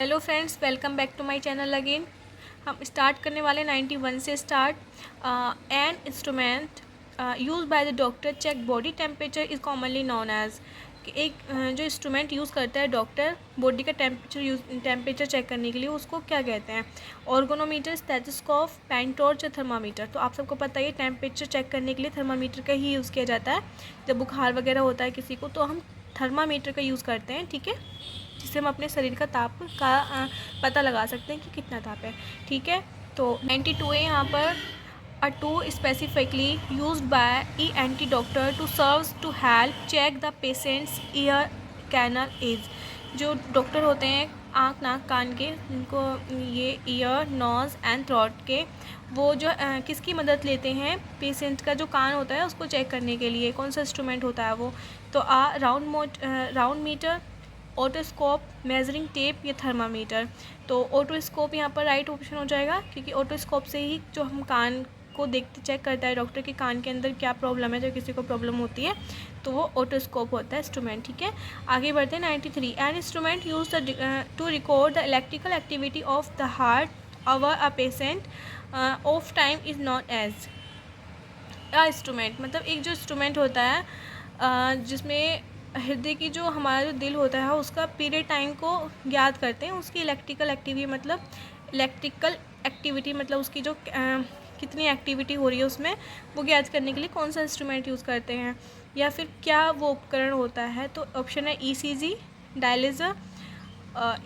Hello friends, welcome back to my channel again. हम start करने वाले 91 से start. An instrument use by the doctor check body temperature is commonly known as. एक जो instrument use करता है doctor body का टेम्परेचर चेक करने के लिए, उसको क्या कहते हैं? ऑर्गोनोमीटर, स्टेथोस्कोप, पेंटॉर्च या थर्मामीटर। तो आप सबको पता है टेम्परेचर चेक करने के लिए थर्मामीटर का ही यूज़ किया जाता है। जब बुखार वगैरह होता है किसी को तो हम थर्मामीटर का यूज़ करते हैं, ठीक है, जिससे हम अपने शरीर का ताप का पता लगा सकते हैं कि कितना ताप है, ठीक है। तो 92 है यहाँ पर। A tool specifically used by ENT doctor to serves to help check the patients ear canal as. जो डॉक्टर होते हैं आँख नाक कान के, उनको ये ईयर नोज़ एंड थ्रोट के, वो जो किसकी मदद लेते हैं? पेशेंट का जो कान होता है उसको चेक करने के लिए। कौन सा इंस्ट्रूमेंट होता है वो? तो round meter, otoscope, measuring tape या थर्मामीटर। तो ऑटोस्कोप यहाँ पर राइट ऑप्शन हो जाएगा, क्योंकि ऑटोस्कोप से ही जो हम कान को देखते चेक करता है डॉक्टर के कान के अंदर क्या प्रॉब्लम है। जब किसी को प्रॉब्लम होती है तो वो ऑटोस्कोप होता है इंस्ट्रूमेंट, ठीक है। आगे बढ़ते हैं 93। An instrument use to record the electrical activity of the heart over a patient of time is not as a instrument. मतलब एक जो इंस्ट्रूमेंट होता है जिसमें हृदय की जो हमारा जो दिल होता है उसका पीरियड टाइम को ज्ञात करते हैं, उसकी इलेक्ट्रिकल एक्टिविटी मतलब उसकी जो कितनी एक्टिविटी हो रही है उसमें, वो ज्ञात करने के लिए कौन सा इंस्ट्रूमेंट यूज़ करते हैं, या फिर क्या वो उपकरण होता है? तो ऑप्शन है ECG, डायलिज़र,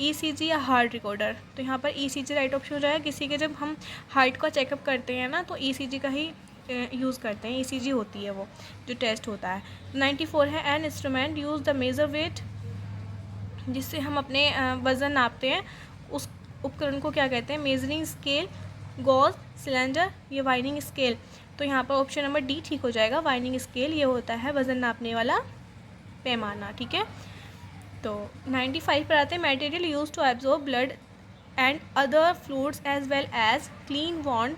ECG या हार्ट रिकॉर्डर। तो यहाँ पर ECG राइट ऑप्शन हो जाएगा। किसी के जब हम हार्ट का चेकअप करते हैं ना तो ECG का ही यूज़ करते हैं। ECG होती है वो जो टेस्ट होता है। 94 है an instrument use the measure weight, जिससे हम अपने वज़न नापते हैं, उस उपकरण को क्या कहते हैं? मेजरिंग स्केल, गॉज, सिलेंडर या वाइनिंग स्केल। तो यहाँ पर ऑप्शन नंबर डी ठीक हो जाएगा। वाइनिंग स्केल ये होता है वज़न नापने वाला पैमाना, ठीक है। तो 95 पर आते हैं। Material use to absorb blood and other fluids as well as clean wound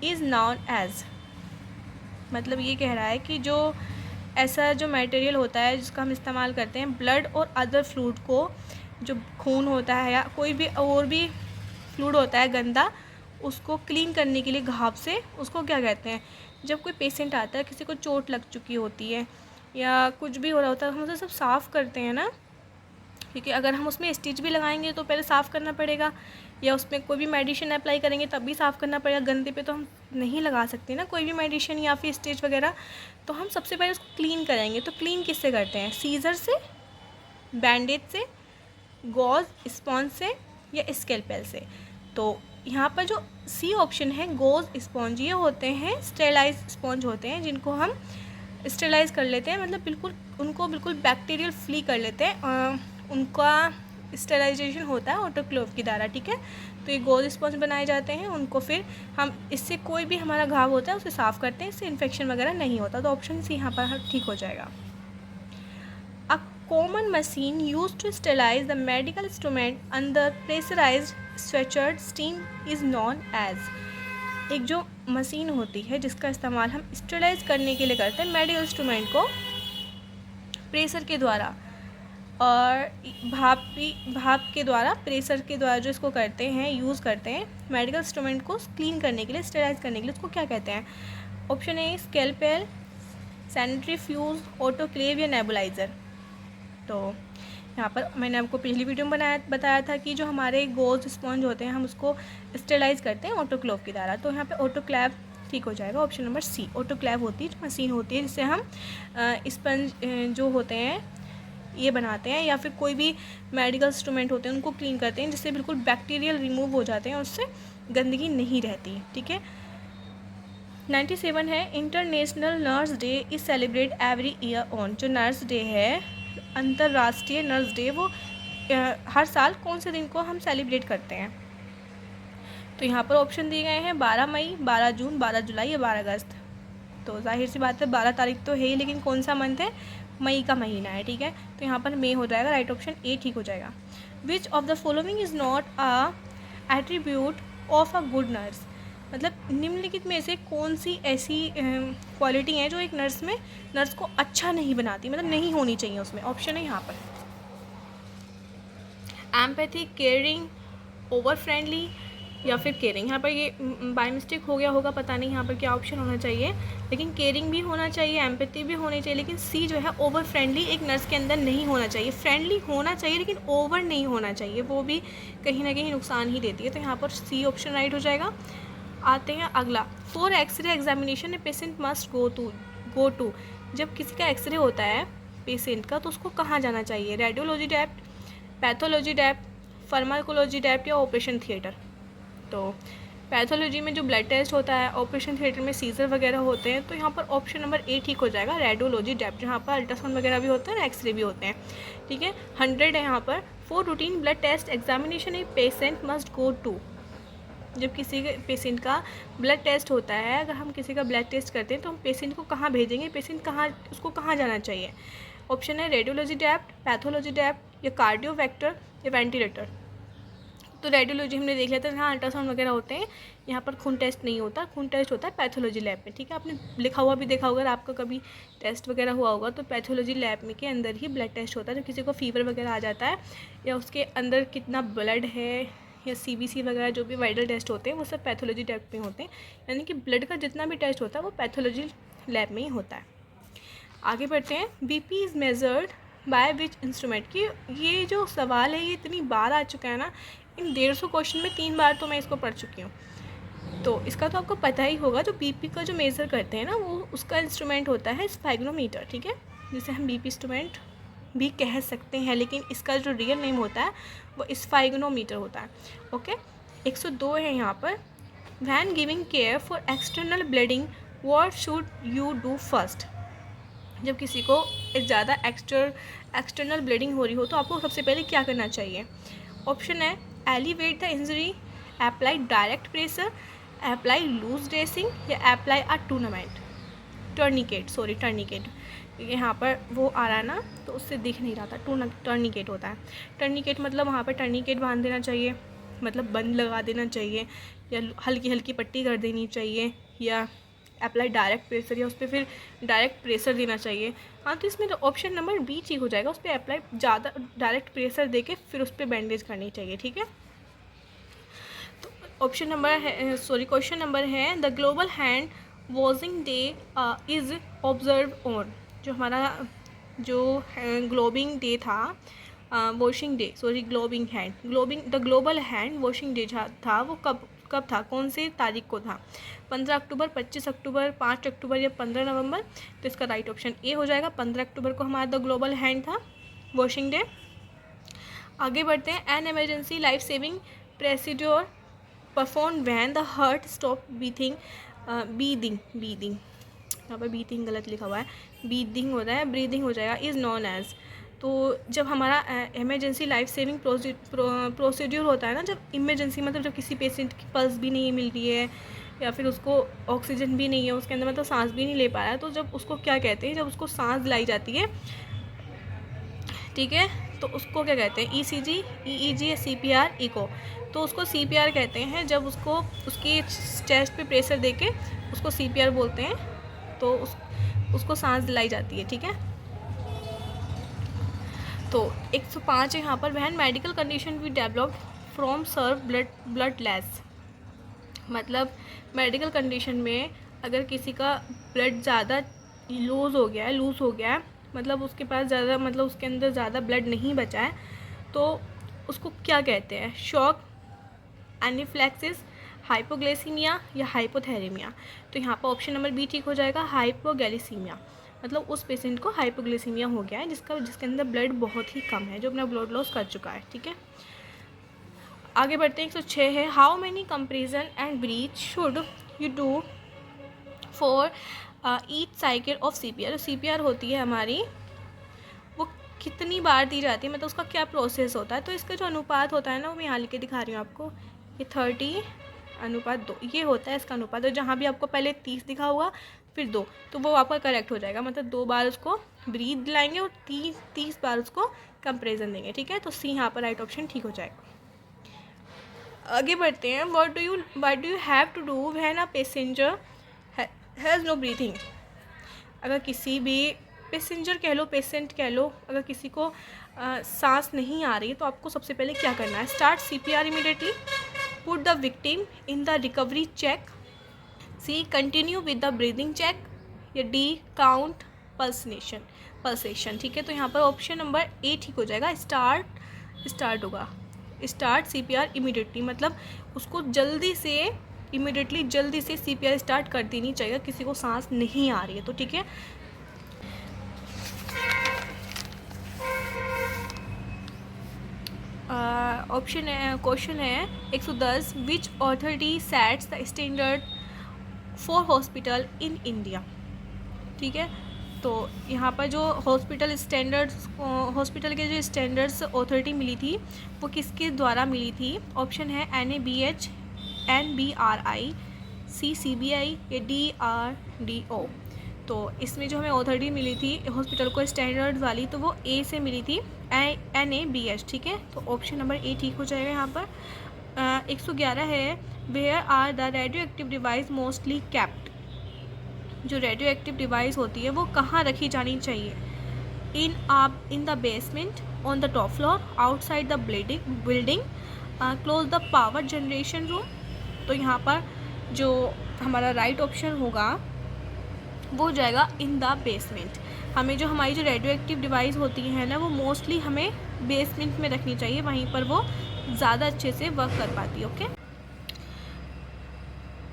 is known as. मतलब ये कह रहा है कि जो ऐसा जो मटेरियल होता है जिसका हम इस्तेमाल करते हैं ब्लड और अदर फ्लूइड को, जो खून होता है या कोई भी और भी फ्लूइड होता है गंदा, उसको क्लीन करने के लिए घाव से, उसको क्या कहते हैं? जब कोई पेशेंट आता है, किसी को चोट लग चुकी होती है या कुछ भी हो रहा होता है, हम उसे सब साफ़ करते हैं ना, क्योंकि अगर हम उसमें स्टिच भी लगाएंगे तो पहले साफ़ करना पड़ेगा, या उसमें कोई भी मेडिसिन अप्लाई करेंगे तब भी साफ़ करना पड़ेगा। गंदे पे तो हम नहीं लगा सकते ना कोई भी मेडिसिन या फिर स्टिच वगैरह। तो हम सबसे पहले उसको क्लीन करेंगे। तो क्लीन किससे करते हैं? सीजर से, बैंडेज से, गॉज स्पॉन्ज से या स्केलपेल से। तो यहाँ पर जो सी ऑप्शन है गॉज स्पॉन्ज, ये होते हैं स्टेलाइज स्पॉन्ज होते हैं, जिनको हम स्टेलाइज कर लेते हैं, मतलब बिल्कुल उनको बिल्कुल बैक्टीरियल फ्री कर लेते हैं। उनका स्टेलाइजेशन होता है ऑटोक्लेव के द्वारा, ठीक है। तो ये गॉज स्पॉन्ज बनाए जाते हैं, उनको फिर हम इससे कोई भी हमारा घाव होता है उसे साफ़ करते हैं, इससे इन्फेक्शन वगैरह नहीं होता। तो ऑप्शन सी यहाँ पर ठीक हो जाएगा। A common machine used to sterilize the medical instrument under pressurized stretchered steam is known as। एक जो मशीन होती है जिसका इस्तेमाल हम स्टेलाइज करने के लिए करते हैं मेडिकल इंस्ट्रूमेंट को प्रेशर के द्वारा, और भाप के द्वारा, प्रेशर के द्वारा जो इसको करते हैं, यूज़ करते हैं मेडिकल इंस्ट्रूमेंट को क्लीन करने के लिए, स्टेलाइज करने के लिए, उसको क्या कहते हैं? Option A scalpel, centrifuge, autoclave या नेबुलाइज़र। तो यहाँ पर मैंने आपको पिछली वीडियो में बताया था कि जो हमारे गॉज स्पॉन्ज होते हैं हम उसको स्टेलाइज करते हैं ऑटोक्लेव के द्वारा। तो यहाँ पे ऑटोक्लेव ठीक हो जाएगा। ऑप्शन नंबर सी ऑटोक्लेव होती है जो मशीन होती है जिससे हम स्पंज जो होते हैं ये बनाते हैं, या फिर कोई भी मेडिकल इंस्ट्रूमेंट होते हैं उनको क्लीन करते हैं, जिससे बिल्कुल बैक्टीरियल रिमूव हो जाते हैं और उससे गंदगी नहीं रहती, ठीक है। 97 है international nurse day is celebrate every year on. जो नर्स डे है, अंतर्राष्ट्रीय नर्स डे, वो हर साल कौन से दिन को हम सेलिब्रेट करते हैं? तो यहाँ पर ऑप्शन दिए गए हैं 12 मई, 12 जून, 12 जुलाई या 12 अगस्त। तो जाहिर सी बात है 12 तारीख तो है ही, लेकिन कौन सा मंथ है? मई का महीना है, ठीक है। तो यहाँ पर मई हो जाएगा, राइट ऑप्शन ए ठीक हो जाएगा। Which of the following is not a attribute of a good nurse. मतलब निम्नलिखित में से कौन सी ऐसी क्वालिटी है जो एक नर्स को अच्छा नहीं बनाती, मतलब नहीं होनी चाहिए उसमें? ऑप्शन है यहाँ पर एम्पैथी, केयरिंग, ओवर फ्रेंडली या फिर केयरिंग। यहाँ पर ये बाय मिस्टेक हो गया होगा, पता नहीं यहाँ पर क्या ऑप्शन होना चाहिए, लेकिन केयरिंग भी होना चाहिए, एम्पैथी भी होनी चाहिए, लेकिन सी जो है ओवर फ्रेंडली एक नर्स के अंदर नहीं होना चाहिए। फ्रेंडली होना चाहिए लेकिन ओवर नहीं होना चाहिए, वो भी कहीं ना कहीं नुकसान ही देती है। तो यहाँ पर सी ऑप्शन राइट हो जाएगा। आते हैं अगला, for X-ray examination a patient must go to. जब किसी का एक्सरे होता है पेशेंट का तो उसको कहाँ जाना चाहिए? Radiology depth, pathology depth, pharmacology depth या ऑपरेशन थिएटर। तो पैथोलॉजी में जो ब्लड टेस्ट होता है, ऑपरेशन थिएटर में सीजर वगैरह होते हैं, तो यहाँ पर ऑप्शन नंबर ए ठीक हो जाएगा, रेडियोलॉजी डेप्थ, जहाँ पर अल्ट्रासाउंड वगैरह भी होता है ना, एक्सरे भी होते हैं। ठीक है, 100 है यहाँ पर। For routine blood test examination a patient must go to. जब किसी के पेशेंट का ब्लड टेस्ट होता है, अगर हम किसी का ब्लड टेस्ट करते हैं तो हम पेशेंट को कहाँ भेजेंगे? पेशेंट कहाँ, उसको कहाँ जाना चाहिए? ऑप्शन है रेडियोलॉजी डेप्थ, पैथोलॉजी डेप्थ या कार्डियोवैक्टर या वेंटिलेटर। तो रेडियोलॉजी हमने देख लिया था, जहाँ अल्ट्रासाउंड वगैरह होते हैं, यहाँ पर खून टेस्ट नहीं होता, खून टेस्ट होता है पैथोलॉजी लैब में। ठीक है, आपने लिखा हुआ भी देखा होगा, अगर आपका कभी टेस्ट वगैरह हुआ होगा तो पैथोलॉजी लैब में के अंदर ही ब्लड टेस्ट होता है। जब किसी को फीवर वगैरह आ जाता है या उसके अंदर कितना ब्लड है या CBC वगैरह जो भी वाइटल टेस्ट होते हैं वो सब पैथोलॉजी लैब में होते हैं, यानी कि ब्लड का जितना भी टेस्ट होता है वो पैथोलॉजी लैब में ही होता है। आगे बढ़ते हैं, BP is measured by which instrument. कि ये जो सवाल है ये इतनी बार आ चुका है ना, इन 150 क्वेश्चन में 3 बार तो मैं इसको पढ़ चुकी हूँ, तो इसका तो आपको पता ही होगा। जो BP का जो मेज़र करते हैं ना, वो उसका इंस्ट्रूमेंट होता है स्फेगनोमीटर। ठीक है, जिसे हम BP इंस्ट्रूमेंट भी कह सकते हैं, लेकिन इसका जो रियल नेम होता है वो स्फेगनोमीटर होता है। ओके, 102 है यहाँ पर। When giving care for external bleeding what should you do first. जब किसी को ज़्यादा एक्सटर्नल ब्लीडिंग हो रही हो तो आपको सबसे पहले क्या करना चाहिए? ऑप्शन है elevate the injury, apply direct pressure, apply loose dressing या अप्लाई अ टर्निकेट। यहाँ पर वो आ रहा है ना, तो उससे दिख नहीं रहा था, टर्निकेट होता है। टर्निकेट मतलब वहाँ पर टर्निकेट बांध देना चाहिए, मतलब बंद लगा देना चाहिए, या हल्की हल्की पट्टी कर देनी चाहिए, या अप्लाई डायरेक्ट प्रेशर, या उस पर फिर डायरेक्ट प्रेशर देना चाहिए। हाँ, तो इसमें ऑप्शन नंबर बी ठीक हो जाएगा, उस पर अप्लाई ज़्यादा डायरेक्ट प्रेशर देके फिर उस पर बैंडेज करनी चाहिए। ठीक है, तो ऑप्शन नंबर है, क्वेश्चन नंबर है, the global hand washing day is observe on. जो हमारा जो ग्लोबिंग डे था, the global hand washing day था, वो कब था, कौन सी तारीख को था? 15 अक्टूबर, 25 अक्टूबर, 5 अक्टूबर या 15 नवंबर। तो इसका राइट ऑप्शन ए हो जाएगा, 15 अक्टूबर को हमारा द ग्लोबल हैंड था वॉशिंग डे। आगे बढ़ते हैं, an emergency life saving procedure perform when the heart stop beating. यहाँ पर बीटिंग गलत लिखा हुआ है, बीटिंग होता है, ब्रीदिंग हो जाएगा, इज़ नॉन एज। तो जब हमारा इमरजेंसी लाइफ सेविंग प्रोसीड्यूर होता है ना, जब इमरजेंसी मतलब जब किसी पेशेंट की पल्स भी नहीं मिल रही है या फिर उसको ऑक्सीजन भी नहीं है उसके अंदर, मतलब सांस भी नहीं ले पा रहा है, तो जब उसको क्या कहते हैं? जब उसको सांस दिलाई जाती है, ठीक है, तो उसको क्या कहते हैं? ECG, EEG या CPR, इको। तो उसको CPR कहते हैं, जब उसको उसकी चेस्ट पे प्रेशर देके उसको CPR बोलते हैं, तो उसको सांस दिलाई जाती है। ठीक है, तो 105 है यहाँ पर, when medical condition we developed from serve blood less. मतलब मेडिकल कंडीशन में अगर किसी का ब्लड ज़्यादा लूज़ हो गया है, मतलब उसके पास ज़्यादा, मतलब उसके अंदर ज़्यादा ब्लड नहीं बचा है, तो उसको क्या कहते हैं? शॉक, एनाफिलैक्सिस, हाइपोग्लाइसीमिया या हाइपोथैलेमिया। तो यहाँ पर ऑप्शन नंबर बी ठीक हो जाएगा, हाइपोग्लाइसीमिया। मतलब उस पेशेंट को हाइपोग्लाइसीमिया हो गया है जिसके अंदर ब्लड बहुत ही कम है, जो अपना ब्लड लॉस कर चुका है। ठीक है, आगे बढ़ते हैं। 106 है, how many comparison and breath should you do for each cycle of CPR। CPR होती है हमारी, वो कितनी बार दी जाती है, मतलब उसका क्या प्रोसेस होता है। तो इसका जो अनुपात होता है ना, वो मैं यहाँ लिख के दिखा रही हूँ आपको, ये 30:2 ये होता है इसका अनुपात। तो जहाँ भी आपको पहले 30 दिखा होगा फिर 2, तो वो आपका करेक्ट हो जाएगा, मतलब 2 बार उसको ब्रीथ दिलाएंगे और 30 बार उसको कंपेरिजन देंगे। ठीक है, तो सी यहाँ पर राइट ऑप्शन ठीक हो जाएगा। आगे बढ़ते हैं, what do you have to do when a passenger has no breathing. अगर किसी भी पैसेंजर कह लो, पेशेंट कह लो, अगर किसी को सांस नहीं आ रही है तो आपको सबसे पहले क्या करना है, start CPR immediately, put the victim in the recovery check, C continue with the breathing check, या डी काउंट पल्सेशन। ठीक है, तो यहाँ पर ऑप्शन नंबर ए ठीक हो जाएगा, स्टार्ट होगा, स्टार्ट CPR इमीडिएटली, मतलब उसको जल्दी से CPR स्टार्ट कर देनी चाहिए, किसी को सांस नहीं आ रही है तो। ठीक है, ऑप्शन है, क्वेश्चन है 110, which authority sets the standard for hospital in India. ठीक है, तो यहाँ पर जो हॉस्पिटल के जो स्टैंडर्ड्स अथॉरिटी मिली थी वो किसके द्वारा मिली थी, ऑप्शन है NABH, NBRI, CBI या DRDO। तो इसमें जो हमें अथॉरिटी मिली थी हॉस्पिटल को स्टैंडर्ड वाली, तो वो ए से मिली थी, NABH। ठीक है, तो ऑप्शन नंबर ए ठीक हो जाएगा यहाँ पर। 111 है, where are the radio active device mostly kept. जो रेडियो एक्टिव डिवाइस होती है वो कहाँ रखी जानी चाहिए, in the basement, on the top floor, outside the building, close the power generation room. तो यहाँ पर जो हमारा राइट ऑप्शन होगा वो हो जाएगा इन द बेसमेंट। हमें जो हमारी जो रेडियो एक्टिव डिवाइस होती है ना वो मोस्टली हमें बेसमेंट में रखनी चाहिए, वहीं पर वो ज़्यादा अच्छे से वर्क कर पाती है। ओके,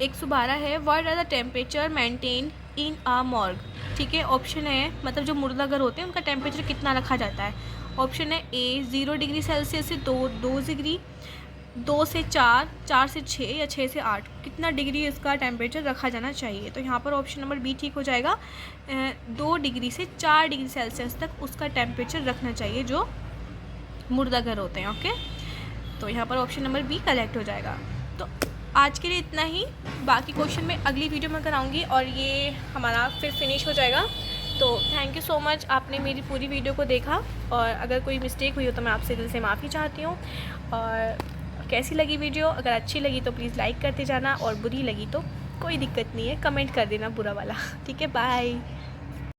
112 है, what are the temperature maintain in a morgue. ठीक है, ऑप्शन है, मतलब जो मुर्दाघर होते हैं उनका टेम्परेचर कितना रखा जाता है, ऑप्शन है ए 0 डिग्री सेल्सियस से 2 डिग्री, 2 से 4, 4 से 6 या 6 से 8, कितना डिग्री इसका टेम्परेचर रखा जाना चाहिए। तो यहाँ पर ऑप्शन नंबर बी ठीक हो जाएगा, 2 डिग्री से 4 डिग्री सेल्सियस तक उसका टेम्परेचर रखना चाहिए जो मुर्दाघर होते हैं। ओके, तो यहाँ पर ऑप्शन नंबर बी करेक्ट हो जाएगा। तो आज के लिए इतना ही, बाकी क्वेश्चन मैं अगली वीडियो में कराऊंगी और ये हमारा फिर फिनिश हो जाएगा। तो थैंक यू सो मच, आपने मेरी पूरी वीडियो को देखा, और अगर कोई मिस्टेक हुई हो तो मैं आपसे दिल से माफ़ी चाहती हूँ। और कैसी लगी वीडियो, अगर अच्छी लगी तो प्लीज़ लाइक करते जाना, और बुरी लगी तो कोई दिक्कत नहीं है, कमेंट कर देना बुरा वाला। ठीक है, बाय।